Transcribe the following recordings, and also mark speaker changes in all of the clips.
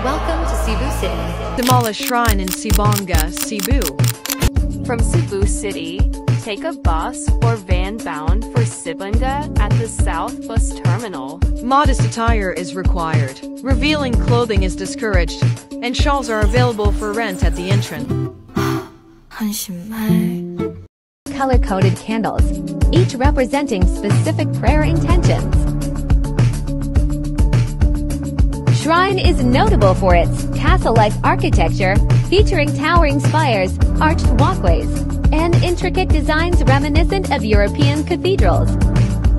Speaker 1: Welcome to Cebu City.
Speaker 2: Damala Shrine in Sibonga, Cebu.
Speaker 3: From Cebu City, take a bus or van bound for Sibonga at the South Bus Terminal.
Speaker 2: Modest attire is required. Revealing clothing is discouraged, and shawls are available for rent at the entrance.
Speaker 4: Color-coded candles, each representing specific prayer intentions. Shrine is notable for its castle-like architecture, featuring towering spires, arched walkways, and intricate designs reminiscent of European cathedrals.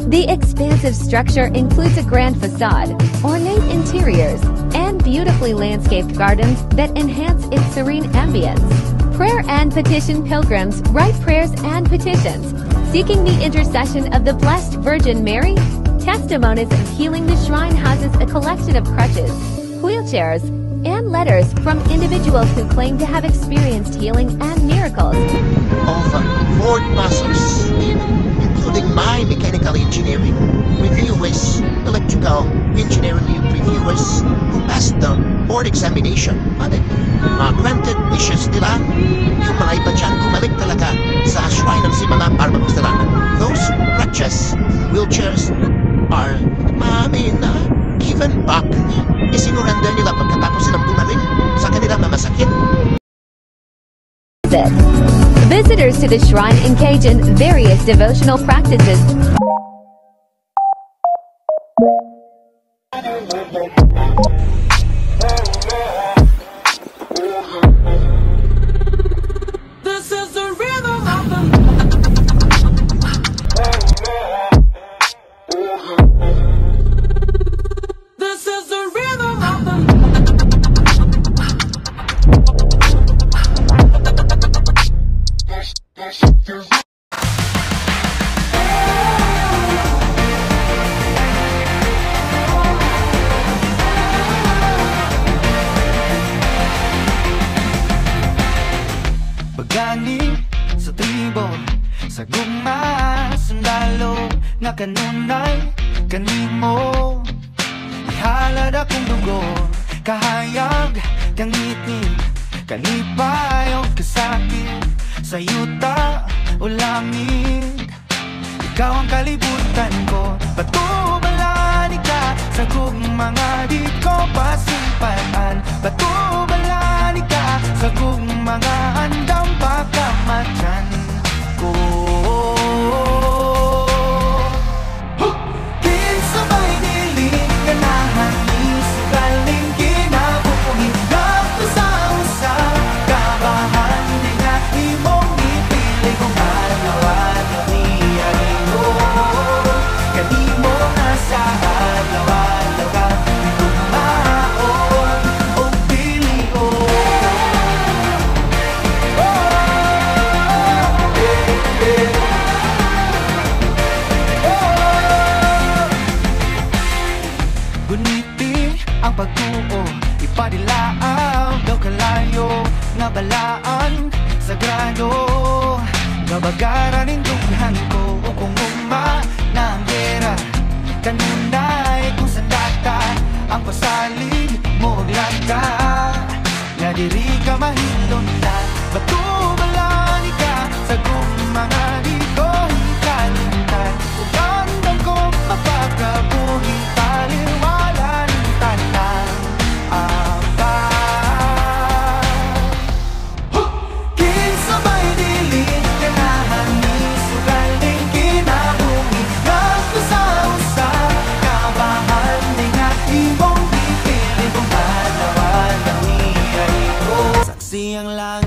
Speaker 4: The expansive structure includes a grand facade, ornate interiors, and beautifully landscaped gardens that enhance its serene ambience. Prayer and petition pilgrims write prayers and petitions, seeking the intercession of the Blessed Virgin Mary. Testimonies of healing. The shrine houses a collection of crutches, wheelchairs, and letters from individuals who claim to have experienced healing and miracles.
Speaker 5: Of Ford Masters, including my mechanical engineering, reviewers, electrical engineering reviewers who passed the board examination on it. Granted wishes nila, yung mga iba dyan kumalik talaga sa shrine ng Simala para magpasalamat. Those crutches, wheelchairs, are, given back. Isinurrender nila pagkatapos silang bumaling sa kanilang mga sakit.
Speaker 4: Visitors to the shrine engage in various devotional practices.
Speaker 6: Pagani sa tribo, sa guma, sundalo, nga kanunay, kanimo. Ihalad akong dugo, kahayag, kangitid, kalipay o kasakit, sa yuta o langit. Ikaw ang kalibutan ko, patubalani ka, sa mga di ko pasimpaan. Patubalani ka, sa mga handang pagkamatyan ko. Kinsabay niling ganahan, isugaling kinabuhit, gato sa usa, kabahan, di nga imong ipili kung alawan o niyarin mo. Kanimo na sa alawan, lagang tumaon o pilion. Guniti ang pagtuo, ipadilaaw daw kalayo, nga balaan, sagrado. Kabagaran indughan ko, o kung uma na ang gera, kanunay kung sa data, ang pasalig mo lagda. Nga diri ka mahindon na, batubalani ka, sa mga di ko hikalimtan. Kung gandang ko mapagkabuhi, taliwala ng tanang kinsabay diling ganahan, isugaling kinabuhi, gasto sa usa, kabahan, di nga imong ipili kung alawan ang niyay ko. Saksi ang langit.